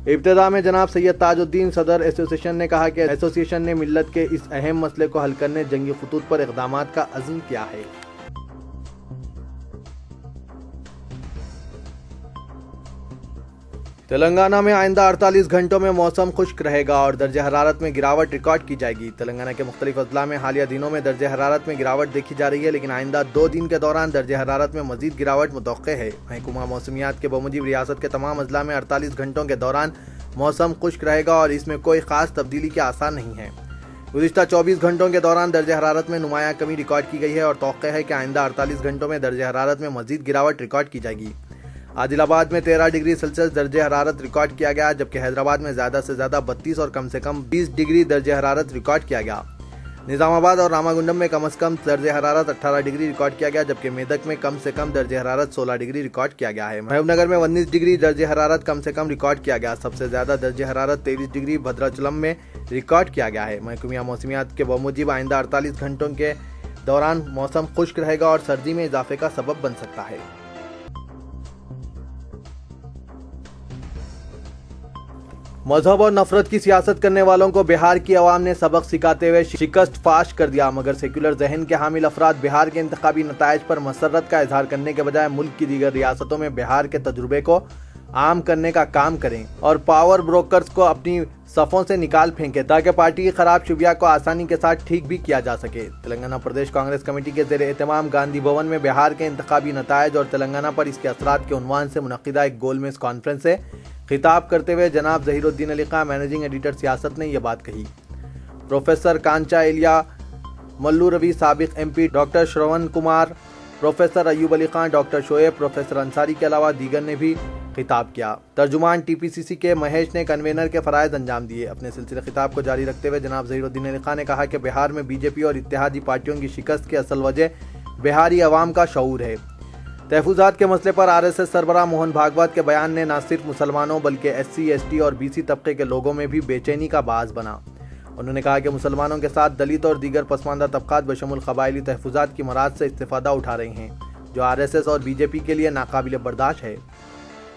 ابتدا میں جناب سید تاج الدین صدر ایسوسیشن نے کہا کہ ایسوسیشن نے ملت کے اس اہم مسئلے کو حل کرنے جنگی خطوط پر اقدامات کا عزم کیا ہے۔ تلنگانہ میں آئندہ 48 گھنٹوں میں موسم خشک رہے گا اور درجہ حرارت میں گراوٹ ریکارڈ کی جائے گی۔ تلنگانہ کے مختلف اضلاع میں حالیہ دنوں میں درجہ حرارت میں گراوٹ دیکھی جا رہی ہے، لیکن آئندہ 2 دن کے دوران درجہ حرارت میں مزید گراوٹ متوقع ہے۔ محکمہ موسمیات کے بموجب ریاست کے تمام اضلاع میں 48 گھنٹوں کے دوران موسم خشک رہے گا اور اس میں کوئی خاص تبدیلی کے آثار نہیں ہیں۔ گزشتہ 24 گھنٹوں کے دوران درجہ حرارت میں نمایاں کمی ریکارڈ کی گئی ہے اور توقع ہے کہ آئندہ 48 گھنٹوں میں درجہ حرارت میں مزید گراوٹ ریکارڈ کی جائے گی۔ عادل آباد میں 13 ڈگری سیلسیس درجہ حرارت ریکارڈ کیا گیا، جبکہ حیدرآباد میں زیادہ سے زیادہ 32 اور کم سے کم 20 ڈگری درجہ حرارت ریکارڈ کیا گیا۔ نظام آباد اور راماگنڈم میں کم از کم درجہ حرارت 18 ڈگری ریکارڈ کیا گیا، جبکہ میدک میں کم سے کم درجہ حرارت 16 ڈگری ریکارڈ کیا گیا ہے۔ محبوب نگر میں 19 ڈگری درجہ حرارت کم سے کم ریکارڈ کیا گیا۔ سب سے زیادہ درجہ حرارت 23 ڈگری بھدراچلم میں ریکارڈ کیا گیا ہے۔ محکمہ موسمیات کے بموجب آئندہ 48 گھنٹوں کے دوران موسم خشک رہے گا اور سردی میں اضافے کا سبب بن سکتا ہے۔ مذہب اور نفرت کی سیاست کرنے والوں کو بہار کی عوام نے سبق سکھاتے ہوئے شکست فاش کر دیا، مگر سیکولر ذہن کے حامل افراد بہار کے انتخابی نتائج پر مسرت کا اظہار کرنے کے بجائے ملک کی دیگر ریاستوں میں بہار کے تجربے کو عام کرنے کا کام کریں اور پاور بروکرز کو اپنی صفوں سے نکال پھینکیں تاکہ پارٹی کی خراب شبیہ کو آسانی کے ساتھ ٹھیک بھی کیا جا سکے۔ تلنگانہ پردیش کانگریس کمیٹی کے زیر اہتمام گاندھی بھون میں بہار کے انتخابی نتائج اور تلنگانہ پر اس کے اثرات کے عنوان سے منعقدہ ایک گول میز کانفرنس سے خطاب کرتے ہوئے جناب ظہیر الدین علی خان مینیجنگ ایڈیٹر سیاست نے یہ بات کہی۔ پروفیسر کانچا ایلیا، ملو روی سابق M P doctor Sharvan Kumar, professor Ayub Ali Khan, doctor Shoaib, professor Ansari کے علاوہ دیگر نے بھی خطاب کیا۔ ترجمان ٹی پی سی سی کے مہیش نے کنوینر کے فرائض انجام دیے۔ اپنے سلسلے خطاب کو جاری رکھتے ہوئے جناب ظہیر الدین علی خان نے کہا کہ بہار میں بی جے پی اور اتحادی پارٹیوں کی شکست کی اصل وجہ بہاری عوام کا شعور ہے۔ تحفظات کے مسئلے پر آر ایس ایس سربراہ موہن بھاگوت کے بیان نے نہ صرف مسلمانوں بلکہ ایس سی، ایس ٹی اور بی سی طبقے کے لوگوں میں بھی بے چینی کا باعث بنا۔ انہوں نے کہا کہ مسلمانوں کے ساتھ دلت اور دیگر پسماندہ طبقات بشمول قبائلی تحفظات کی مراد سے استفادہ اٹھا رہے ہیں، جو آر ایس ایس اور بی جے پی کے لیے ناقابل برداشت ہے۔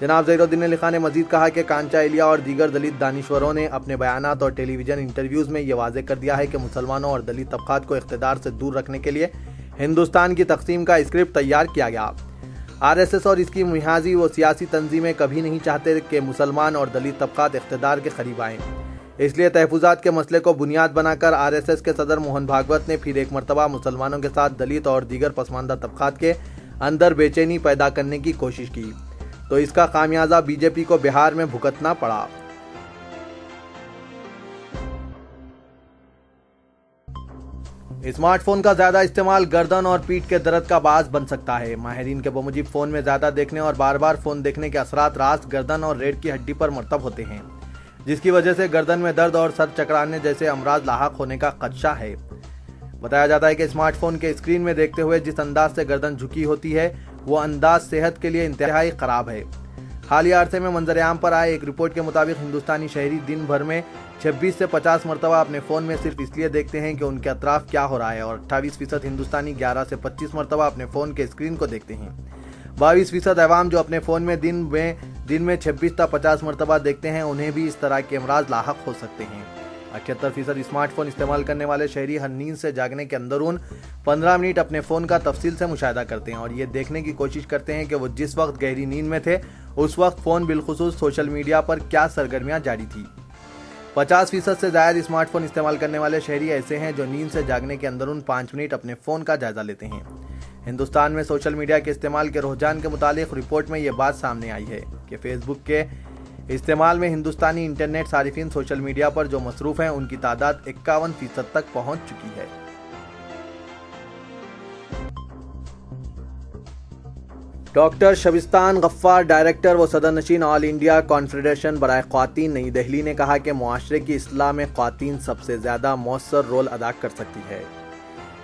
جناب ظہیر الدین علی خان نے مزید کہا کہ کانچا ایلیا اور دیگر دلت دانشوروں نے اپنے بیانات اور ٹیلی ویژن انٹرویوز میں یہ واضح کر دیا ہے کہ مسلمانوں اور دلت طبقات کو اقتدار سے دور رکھنے کے لیے ہندوستان کی تقسیم کا اسکرپٹ تیار کیا گیا۔ آر ایس ایس اور اس کی محاذی و سیاسی تنظیمیں کبھی نہیں چاہتے کہ مسلمان اور دلت طبقات اقتدار کے قریب آئیں۔ اس لیے تحفظات کے مسئلے کو بنیاد بنا کر آر ایس ایس کے صدر موہن بھاگوت نے پھر ایک مرتبہ مسلمانوں کے ساتھ دلت اور دیگر پسماندہ طبقات کے اندر بے چینی پیدا کرنے کی کوشش کی، تو اس کا خامیازہ بی جے پی کو بہار میں بھگتنا پڑا۔ اسمارٹ فون کا زیادہ استعمال گردن اور پیٹھ کے درد کا باعث بن سکتا ہے۔ ماہرین کے بموجب فون میں زیادہ دیکھنے اور بار بار فون دیکھنے کے اثرات راس، گردن اور ریڑھ کی ہڈی پر مرتب ہوتے ہیں، جس کی وجہ سے گردن میں درد اور سر چکرانے جیسے امراض لاحق ہونے کا خدشہ ہے۔ بتایا جاتا ہے کہ اسمارٹ فون کے اسکرین میں دیکھتے ہوئے جس انداز سے گردن جھکی ہوتی ہے وہ انداز صحت کے لیے انتہائی خراب ہے۔ حالیہ عرصے میں منظر عام پر آئے ایک رپورٹ کے مطابق ہندوستانی شہری دن بھر میں 26 سے 50 مرتبہ اپنے فون میں صرف اس لیے دیکھتے ہیں کہ ان کے اطراف کیا ہو رہا ہے، اور 28% ہندوستانی 11 سے 25 مرتبہ اپنے فون کے اسکرین کو دیکھتے ہیں۔ 22% عوام جو اپنے فون میں دن میں 26 تا 50 مرتبہ دیکھتے ہیں، انہیں بھی اس طرح کے امراض لاحق ہو سکتے ہیں۔ 78% اسمارٹ فون استعمال کرنے والے شہری ہر نیند سے جاگنے کے اندرون 15 منٹ اپنے فون کا تفصیل سے مشاہدہ کرتے ہیں اور یہ دیکھنے کی کوشش کرتے ہیں کہ وہ جس وقت گہری نیند میں تھے اس وقت فون بالخصوص سوشل میڈیا پر کیا سرگرمیاں جاری تھی۔ 50% سے زائد اسمارٹ فون استعمال کرنے والے شہری ایسے ہیں جو نیند سے جاگنے کے اندرون 5 منٹ اپنے فون کا جائزہ لیتے ہیں۔ ہندوستان میں سوشل میڈیا کے استعمال کے رجحان کے متعلق رپورٹ میں یہ بات سامنے آئی ہے کہ فیس بک کے استعمال میں ہندوستانی انٹرنیٹ صارفین سوشل میڈیا پر جو مصروف ہیں ان کی تعداد 51% تک پہنچ چکی ہے۔ ڈاکٹر شبستان غفار، ڈائریکٹر و صدر نشین آل انڈیا کانفیڈریشن برائے خواتین، نئی دہلی نے کہا کہ معاشرے کی اصلاح میں خواتین سب سے زیادہ مؤثر رول ادا کر سکتی ہے۔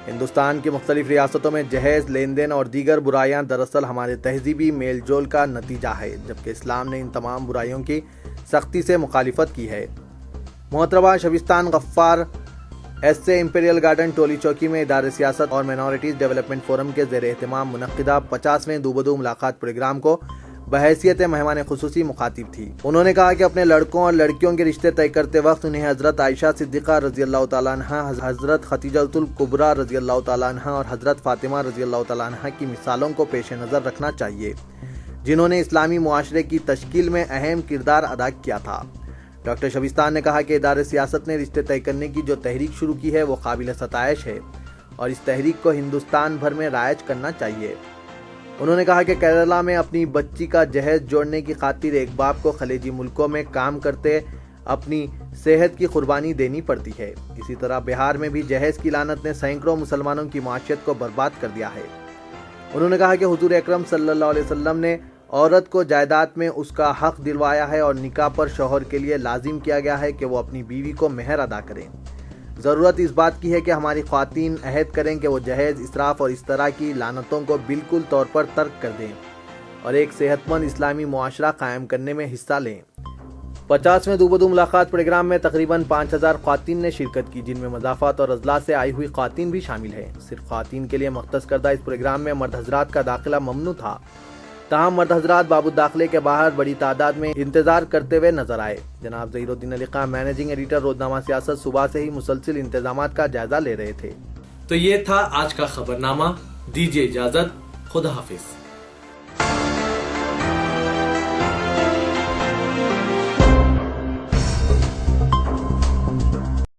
ہندوستان کی مختلف ریاستوں میں جہیز، لین دین اور دیگر برائیاں دراصل ہمارے تہذیبی میل جول کا نتیجہ ہے، جبکہ اسلام نے ان تمام برائیوں کی سختی سے مخالفت کی ہے۔ محترمہ شبستان غفار ایس سے امپیریل گارڈن ٹولی چوکی میں ادارے سیاست اور مائنورٹیز ڈیولپمنٹ فورم کے زیر اہتمام منعقدہ 50ویں دو بدو ملاقات پروگرام کو بحیثیت مہمان خصوصی مخاطب تھی۔ انہوں نے کہا کہ اپنے لڑکوں اور لڑکیوں کے رشتے طے کرتے وقت انہیں حضرت عائشہ صدیقہ رضی اللہ تعالیٰ عنہ، حضرت خدیجہ الکبریٰ رضی اللہ تعالیٰ عنہ اور حضرت فاطمہ رضی اللہ تعالیٰ عنہ کی مثالوں کو پیش نظر رکھنا چاہیے، جنہوں نے اسلامی معاشرے کی تشکیل میں اہم کردار ادا کیا تھا۔ ڈاکٹر شبستان نے کہا کہ ادارے سیاست نے رشتے طے کرنے کی جو تحریک شروع کی ہے وہ قابل ستائش ہے اور اس تحریک کو ہندوستان بھر میں رائج کرنا چاہیے۔ انہوں نے کہا کہ کیرالہ میں اپنی بچی کا جہیز جوڑنے کی خاطر ایک باپ کو خلیجی ملکوں میں کام کرتے اپنی صحت کی قربانی دینی پڑتی ہے۔ اسی طرح بہار میں بھی جہیز کی لعنت نے سینکڑوں مسلمانوں کی معیشت کو برباد کر دیا ہے۔ انہوں نے کہا کہ حضور اکرم صلی اللہ علیہ وسلم نے عورت کو جائیداد میں اس کا حق دلوایا ہے اور نکاح پر شوہر کے لیے لازم کیا گیا ہے کہ وہ اپنی بیوی کو مہر ادا کریں۔ ضرورت اس بات کی ہے کہ ہماری خواتین عہد کریں کہ وہ جہیز، اسراف اور اس طرح کی لعنتوں کو بالکل طور پر ترک کر دیں اور ایک صحت مند اسلامی معاشرہ قائم کرنے میں حصہ لیں۔ 50ویں دو بدو ملاقات پروگرام میں تقریباً 5000 خواتین نے شرکت کی، جن میں مضافات اور اضلاع سے آئی ہوئی خواتین بھی شامل ہیں۔ صرف خواتین کے لیے مختص کردہ اس پروگرام میں مرد حضرات کا داخلہ ممنوع تھا، تاہم مرد حضرات باب الداخلے کے باہر بڑی تعداد میں انتظار کرتے ہوئے نظر آئے۔ جناب ظہیر الدین علی خان، مینیجنگ ایڈیٹر، روزنامہ سیاست، صبح سے ہی مسلسل انتظامات کا جائزہ لے رہے تھے۔ تو یہ تھا آج کا خبرنامہ۔ دیجیے اجازت، خدا حافظ۔